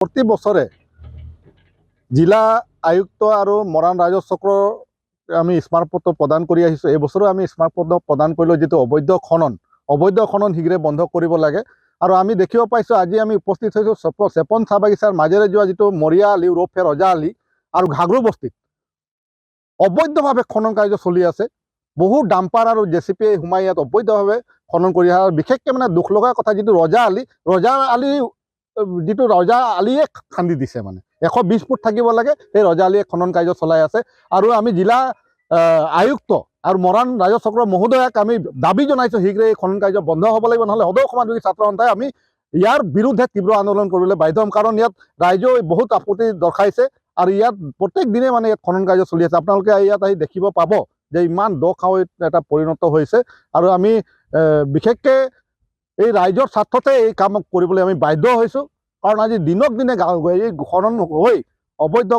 প্ৰতি বছৰে জিলা আয়ুক্ত আৰু মৰাণ ৰাজহ চক্ৰ আমি স্মাৰকপত্ৰ প্ৰদান কৰি আহিছোঁ। এই বছৰো আমি স্মাৰকপত্ৰ প্ৰদান কৰিলোঁ। যিটো অবৈধ খনন শীঘ্ৰে বন্ধ কৰিব লাগে। আৰু আমি দেখিব পাইছোঁ, আজি আমি উপস্থিত হৈছোঁ চেপন চাহ বাগিচাৰ মাজেৰে যোৱা যিটো মৰিয়া আলি ওৰফে ৰজা আলি আৰু ঘাগৰু বস্তিত অবৈধভাৱে খনন কাৰ্য চলি আছে। বহু ডাম্পাৰ আৰু জেচিপি সোমাই ইয়াত অবৈধভাৱে খনন কৰি আছে। আৰু বিশেষকৈ মানে দুখ লগা কথা, যিটো ৰজা আলিয়ে খান্দি দিছে। মানে 120 ফুট থাকিব লাগে, সেই ৰজা আলিয়ে খনন কাৰ্য চলাই আছে। আৰু আমি জিলা আয়ুক্ত আৰু মৰাণ ৰাজহ চক্ৰ মহোদয়াক আমি দাবী জনাইছোঁ, শীঘ্ৰে এই খনন কাৰ্য বন্ধ হ'ব লাগিব, নহ'লে সদৌ সমাজবাদী ছাত্ৰ সন্থাই আমি ইয়াৰ বিৰুদ্ধে তীব্ৰ আন্দোলন কৰিবলৈ বাধ্য হ'ম। কাৰণ ইয়াত ৰাইজেও বহুত আপত্তি দৰ্শাইছে আৰু ইয়াত প্ৰত্যেক দিনে মানে ইয়াত খনন কাৰ্য চলি আছে। আপোনালোকে ইয়াত আহি দেখিব পাব যে ইমান দ খাৱৈত এটা পৰিণত হৈছে। আৰু আমি বিশেষকৈ এই ৰাইজৰ স্বাৰ্থতে এই কাম কৰিবলৈ আমি বাধ্য হৈছোঁ। কাৰণ আজি দিনক দিনে এই খনন হৈ অবৈধ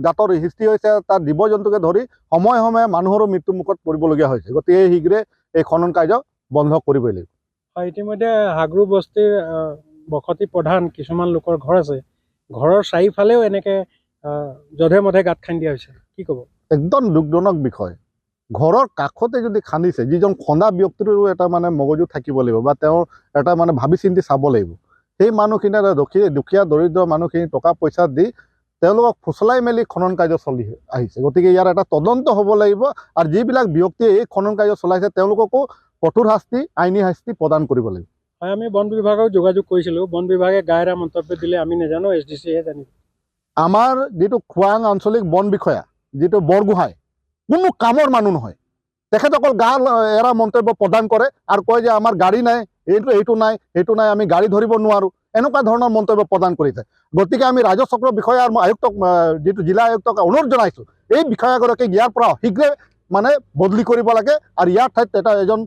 গাঁতৰ সৃষ্টি হৈছে। তাত জীৱ জন্তুকে ধৰি সময়ে সময়ে মানুহৰো মৃত্যুমুখত পৰিবলগীয়া হৈছে। গতিকে শীঘ্ৰে এই খনন কাৰ্য বন্ধ কৰিবই লাগিব। ইতিমধ্যে হাগৰু বস্তিৰ বসতি প্ৰধান কিছুমান লোকৰ ঘৰ আছে, ঘৰৰ চাৰিওফালেও এনেকৈ যধে মধে গাঁত খান্দি দিয়া হৈছে, কি ক'ব? একদম দুখজনক বিষয়। ঘৰৰ কাষতে যদি খান্দিছে, যিজন খন্দা ব্যক্তিৰো এটা মানে মগজু থাকিব লাগিব, বা তেওঁ এটা মানে ভাবি চিন্তি চাব লাগিব। সেই মানুহখিনি দুখীয়া দৰিদ্ৰ মানুহখিনি টকা পইচা দি তেওঁলোকক ফুচলাই মেলি খনন কাৰ্য চলি আহিছে। গতিকে ইয়াৰ এটা তদন্ত হ'ব লাগিব। আৰু যিবিলাক ব্যক্তিয়ে এই খনন কাৰ্য চলাইছে তেওঁলোককো কঠোৰ শাস্তি, আইনী শাস্তি প্ৰদান কৰিব লাগিব। হয়, আমি বন বিভাগক যোগাযোগ কৰিছিলোঁ। বন বিভাগে গা এৰা মন্তব্য দিলে, আমি নাজানো, SDCহে জানিব। আমাৰ যিটো খোৱাং আঞ্চলিক বন বিষয়া, যিটো বৰগোহাঁই, কোনো কামৰ মানুহ নহয়। তেখেত অকল গা এৰা মন্তব্য প্ৰদান কৰে আৰু কয় যে আমাৰ গাড়ী নাই, এইটো নাই, আমি গাড়ী ধৰিব নোৱাৰোঁ, এনেকুৱা ধৰণৰ মন্তব্য প্ৰদান কৰিছে। গতিকে আমি ৰাজহ চক্ৰ বিষয়া আৰু আয়ুক্তক, যিটো জিলা আয়ুক্তক অনুৰোধ জনাইছোঁ, এই বিষয়াগৰাকীক ইয়াৰ পৰা শীঘ্ৰে মানে বদলি কৰিব লাগে। আৰু ইয়াৰ ঠাইত এজন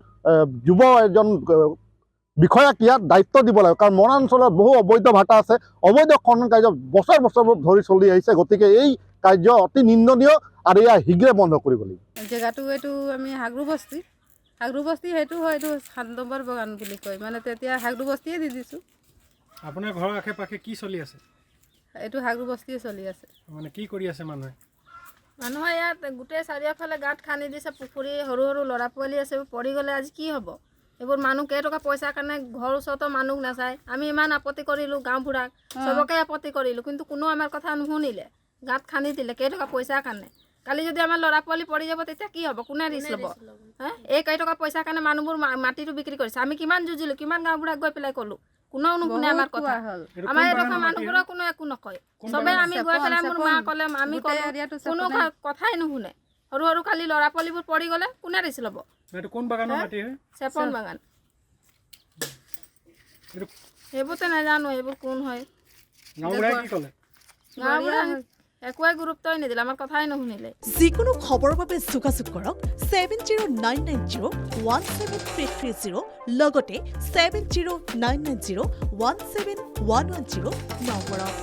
বিষয়াক ইয়াত দায়িত্ব দিব লাগে। কাৰণ মৰাণ অঞ্চলত বহু অবৈধ ভাটা আছে, অবৈধ খনন কাৰ্য বছৰ ধৰি চলি আহিছে। গতিকে এই কাৰ্য অতি নিন্দনীয় আৰু ইয়াৰ শীঘ্ৰে বন্ধ কৰিব লাগিব। জেগাটো এইটো আমি হাগৰু বস্তি সেইটো হয়, এইটো 7 নম্বৰ বাগান বুলি কয়। মানে তেতিয়া হাগৰু বস্তিয়ে দি দিছোঁ। আপোনাৰ ঘৰৰ আশে পাশে কি চলি আছে? এইটো হাগৰু বস্তিয়ে চলি আছে। মানে কি কৰি আছে মানুহে? ইয়াত গোটেই চাৰিওফালে গাঁত খান্দি দিছে, পুখুৰী, সৰু সৰু ল'ৰা ছোৱালী আছে, পৰি গ'লে আজি কি হ'ব? এইবোৰ মানুহ কেইটকা পইচাৰ কাৰণে ঘৰ ওচৰতো মানুহ নাচায়। আমি ইমান আপত্তি কৰিলোঁ, গাঁওবুঢ়াক চবকে আপত্তি কৰিলোঁ, কিন্তু কোনো আমাৰ কথা নুশুনিলে। গাঁত খান্দি দিলে কেইটকা পইচাৰ কাৰণে। কালি যদি আমাৰ ল'ৰা ছোৱালী পৰি যাব তেতিয়া কি হ'ব? কোনে ৰিস্ক ল'ব? এই কেইটকা পইচাৰ কাৰণে মানুহবোৰ মাটিটো বিক্ৰী কৰিছে। আমি কিমান যুঁজিলোঁ, কিমান গাঁওবুঢ়াক গৈ পেলাই ক'লোঁ, কোনেও নুশুনে আমাৰ কথা। আমাৰ এডোখৰ মানুহবোৰক কোনো একো নকয়। চবেই আমি গৈ পেলাই, মোৰ মা ক'লে, আমি ক'লোঁ, কোনো কথাই নুশুনে। সৰু সৰু খালি ল'ৰা ছোৱালীবোৰ পৰি গ'লে কোনে ৰিস্ক ল'ব? এইটো কোন বাগানৰ মাটি হয়? চেপন বাগান। সেইবোৰতো নাজানো এইবোৰ কোন হয়। গাঁওবুঢ়াই কি ক'লে? গাঁওবুঢ়াই একোৱে গুৰুত্বই নিদিলে, আমাৰ কথাই নুশুনিলে। যিকোনো খবৰৰ বাবে যোগাযোগ কৰক 7099017330 লগতে 7099017110 নম্বৰত।